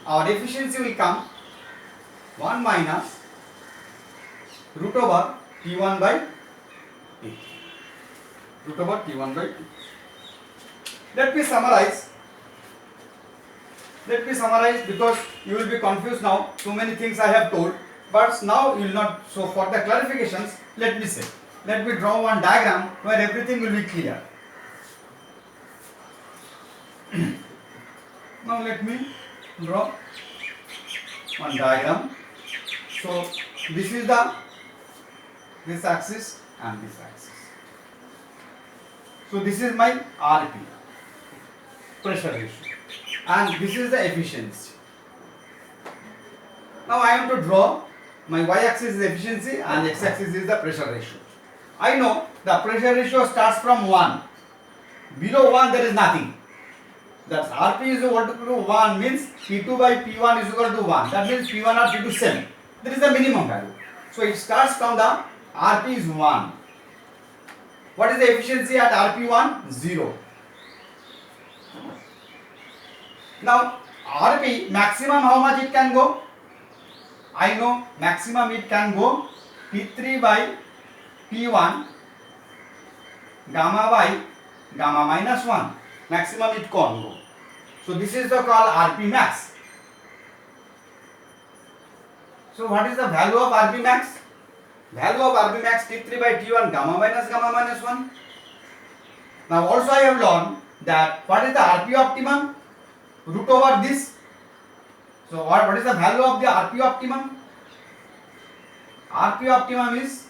our efficiency will come 1 minus root over T1 by T3. Root over T1 by T3. Let me summarize. Because you will be confused now. So many things I have told, but now you will not. So for the clarifications, let me say. Let me draw one diagram where everything will be clear. Now let me draw one diagram. So this is this axis and this axis. So this is my RP, pressure ratio, and this is the efficiency. Now I am to draw my y-axis is efficiency and x-axis is the pressure ratio. I know the pressure ratio starts from 1. Below 1 there is nothing. That's Rp is equal to 1 means P2 by P1 is equal to 1. That means P1 or P2 same. That is the minimum value. So it starts from the Rp is 1. What is the efficiency at Rp1? 0. Now Rp maximum how much it can go? I know maximum it can go P3 by P1 gamma by gamma minus 1. Maximum it can go. So this is the called Rp max. So what is the value of Rp max? Value of Rp max T3 by T1 gamma minus 1. Now also I have learned that what is the Rp optimum? Root over this. So what is the value of the Rp optimum? Rp optimum is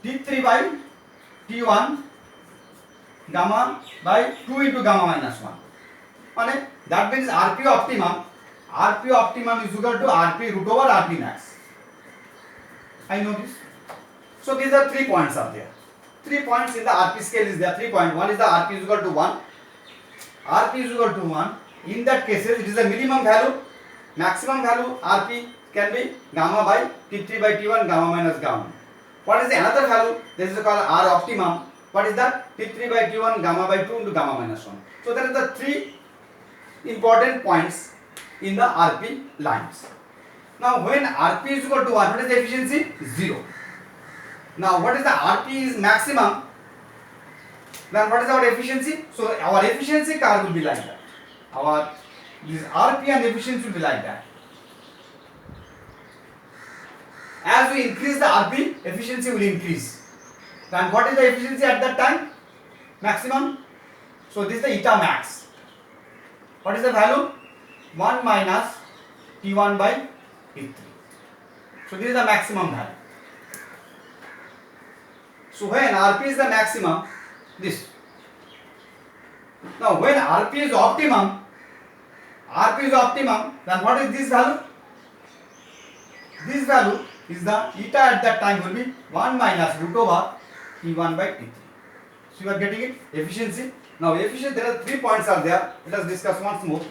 T3 by T1 gamma by 2 into gamma minus 1. That means Rp optimum is equal to Rp root over Rp max. I know this. So these are 3 points are there. 3 points in the Rp scale is there. 3 points. One is the Rp is equal to 1. Rp is equal to 1. In that cases, it is the minimum value. Maximum value Rp can be gamma by T3 by T1 gamma minus gamma. What is the another value? This is called R optimum. What is that? T3 by T1 gamma by 2 into gamma minus 1. So there are the 3 important points in the Rp lines. Now when Rp is equal to 1, what is the efficiency? 0. Now what is the Rp is maximum? Then what is our efficiency? So our efficiency curve will be like that. This Rp and efficiency will be like that. As we increase the Rp, efficiency will increase. Then what is the efficiency at that time? Maximum. So this is the eta max. What is the value? 1 minus T1 by T3. So this is the maximum value. So when Rp is the maximum, this. Now when Rp is optimum, then what is this value? This value is the eta at that time will be 1 minus root over T1 by T3. So you are getting it? Efficiency. Now efficiency, there are 3 points are there. Let us discuss once more.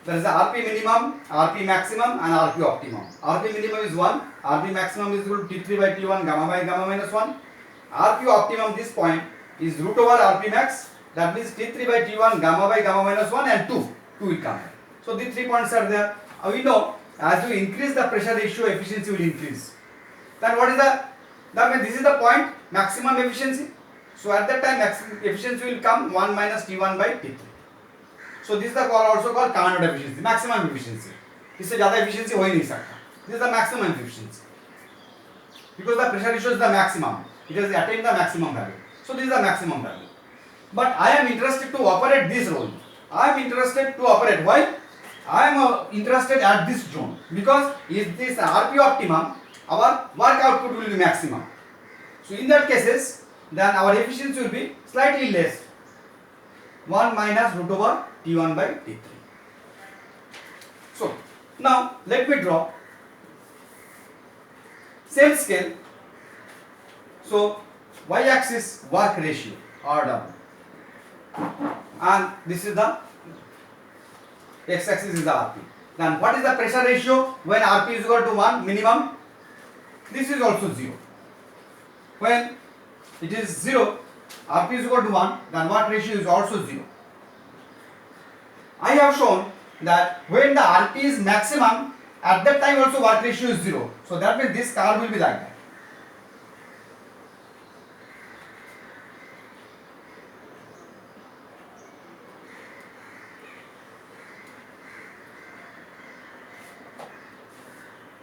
There is the Rp minimum, Rp maximum and Rp optimum. Rp minimum is 1, Rp maximum is equal to T3 by T1 gamma by gamma minus 1. Rp optimum this point is root over Rp max, that means T3 by T1 gamma by gamma minus 1 and 2 will come. So these 3 points are there. We know as you increase the pressure ratio, efficiency will increase. Then what is that means this is the point maximum efficiency. So at that time maximum efficiency will come 1 minus T1 by T3. So this is the also called commanded efficiency, maximum efficiency. इससे ज़्यादा efficiency हो ही नहीं सकता. This is the maximum efficiency. Because the pressure ratio is the maximum. It has attained the maximum value. So this is the maximum value. But I am interested to operate this role. I am interested to operate. Why? I am interested at this zone. Because if this Rp optimum, our work output will be maximum. So in that cases, then our efficiency will be slightly less. 1 minus root over T1 by T3. So now let me draw same scale. So y-axis work ratio RW, and this is the x-axis is the Rp. Then what is the pressure ratio when Rp is equal to 1 minimum? This is also 0. When it is 0, Rp is equal to 1, then what ratio is also 0. I have shown that when the RP is maximum, at that time also work ratio is 0. So that means this curve will be like that.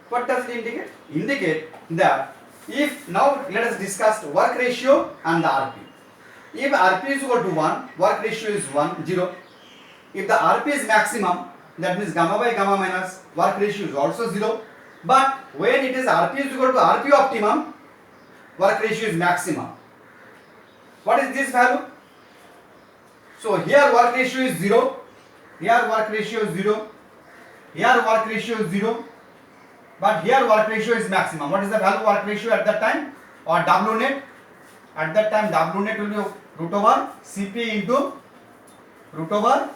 What does it indicate? Indicate that if now let us discuss work ratio and the RP. If RP is equal to 1, work ratio is 1, 0. If the RP is maximum, that means gamma by gamma minus work ratio is also 0. But when it is RP is equal to RP optimum, work ratio is maximum. What is this value? So here work ratio is 0, here work ratio is 0, here work ratio is 0, but here work ratio is maximum. What is the value work ratio at that time, or W net? At that time W net will be root over Cp into root over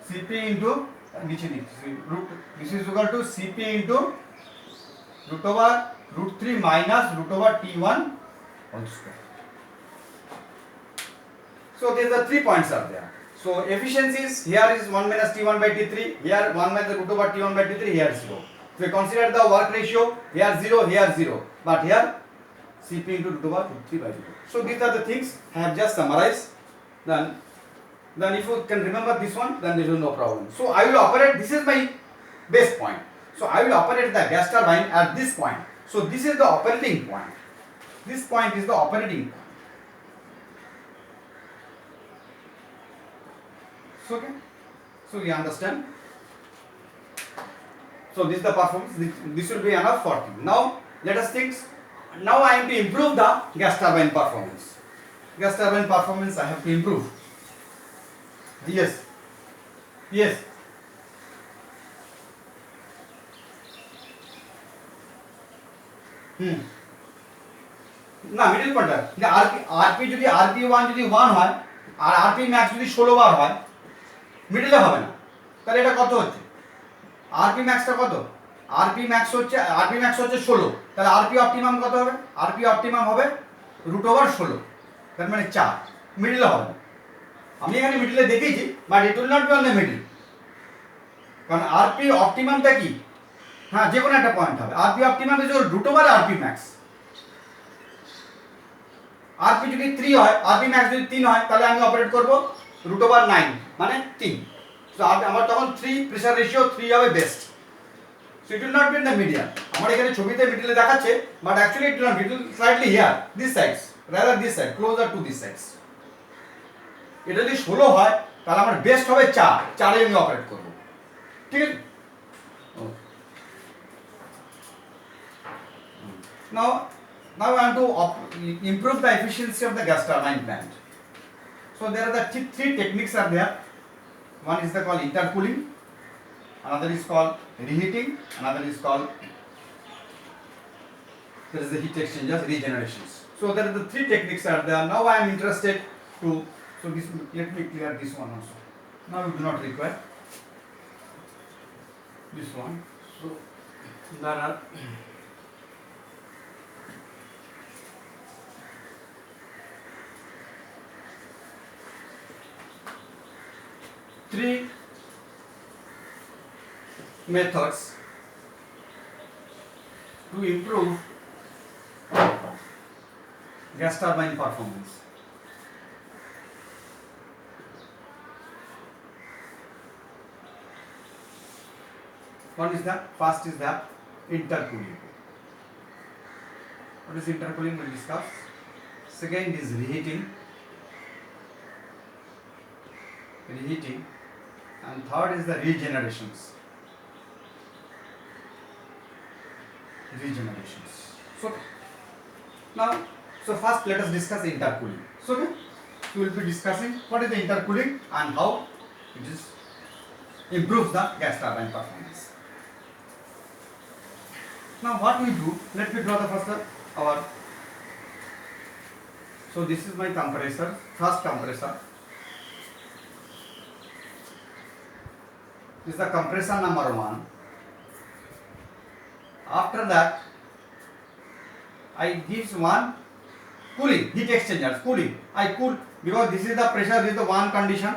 Cp into this is equal to Cp into root over root 3 minus root over T1 whole square. So these are 3 points are there. So efficiencies, here is 1 minus T1 by T3, here 1 minus root over T1 by T3, here 0. If we consider the work ratio, here 0, here 0, but here Cp into root over root 3 by 0. So these are the things I have just summarized. Then if you can remember this one, then there is no problem. So I will operate, this is my base point. So I will operate the gas turbine at this point. So this is the operating point. This point is the operating point. Okay, so you understand. So this is the performance. This will be enough for you. Now let us think. Now I am to improve the gas turbine performance. Gas turbine performance I have to improve. Yes. Yes. না middle pointer যে RP যদি RP1 যদি 1 হয় আর RP max যদি 16 বার হয় মিডলে হবে না, তাহলে এটা কত হচ্ছে? আরপি ম্যাক্সটা কত? আরপি ম্যাক্স হচ্ছে 16, তাহলে আরপি অপটিমাম কত হবে? আরপি অপটিমাম হবে রুট ওভার 16, তার মানে 4, মিডলে হবে না। আমি এখানে মিডলে দেখিয়েছি, but it will not be on the middle, কারণ আরপি অপটিমামটা কি? হ্যাঁ, যে কোনো একটা পয়েন্ট হবে। RP optimum is root over RP max. RP যদি 3 হয়, আরপি ম্যাক্স যদি 3 হয়, তাহলে আমি অপারেট করব রুট ওভার 9 মানে 3। সো আমার তখন 3 প্রেসার রেশিও 3 হবে best. So it will not be in the median. আমার এখানে ছবিতে মিডলে দেখাচ্ছে, but actually it will slightly here this sides rather this side closer to this sides. এটা যদি 16 হয়, তাহলে আমার বেস্ট হবে 4 এ আমি অপারেট করব। ঠিক আছে? Now I want to improve the efficiency of the gas turbine plant. So there are the three techniques are there. One is called intercooling, another is called reheating, another is called there is the heat exchangers, regenerations. So there are the 3 techniques are there. Now I am interested to, so this, let me clear this one also. Now we do not require this one. So there are 3 methods to improve gas turbine performance. One is that, first is that intercooling. What is intercooling? We'll discuss. Second is reheating. And third is the regenerations. So now, so first let us discuss intercooling. So we will be discussing what is the intercooling and how it is improves the gas turbine performance. Now what we do, let me draw the first our. So this is my compressor, first compressor. This is the compressor number 1. After that, I gives one cooling, heat exchangers, cooling. I cool because this is the pressure, this is the one condition.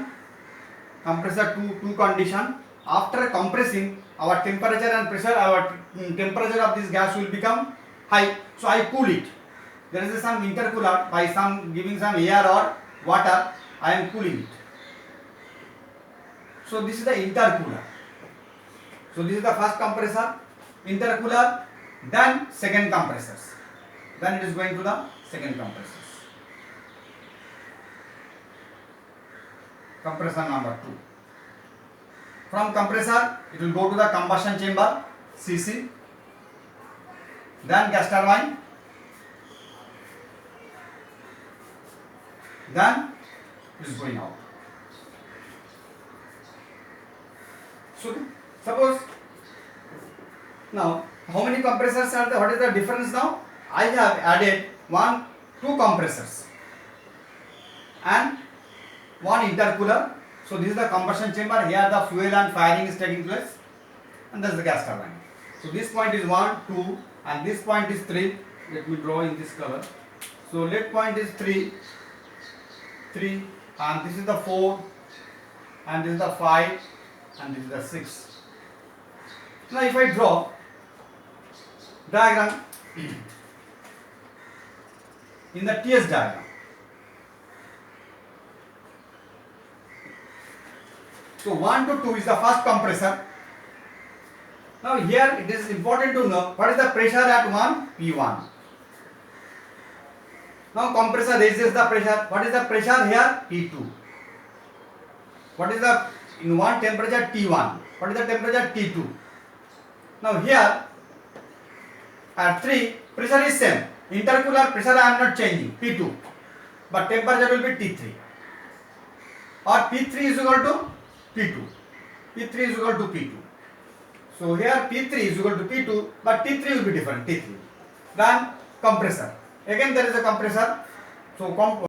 compressor two condition. After compressing, our temperature and pressure, our temperature of this gas will become high. So I cool it. There is some intercooler by some giving some air or water. I am cooling it. So this is the intercooler. So this is the first compressor, intercooler, then second compressors. Then it is going to the second compressors. Compressor number 2. From compressor, it will go to the combustion chamber, CC, then gas turbine, then it is going out. So suppose now how many compressors are there? What is the difference now? I have added two compressors and one intercooler. So this is the combustion chamber. Here the fuel and firing is taking place, and that's the gas turbine. So this point is 1, 2, and this point is 3. Let me draw in this color. So let point is 3, and this is the 4, and this is the 5, and this is the 6. Now if I draw diagram in the TS diagram, so 1 to 2 is the first compressor. Now here it is important to know what is the pressure at 1 P1. Now compressor raises the pressure. What is the pressure here? P2. What is the in one temperature T1? What is the temperature T2? Now here at 3 pressure is same. Intercooler pressure I am not changing, P2, but temperature will be T3, or P3 is equal to P2. P3 is equal to P2. So here P3 is equal to P2, but T3 will be different, T3. Then compressor. Again there is a compressor. So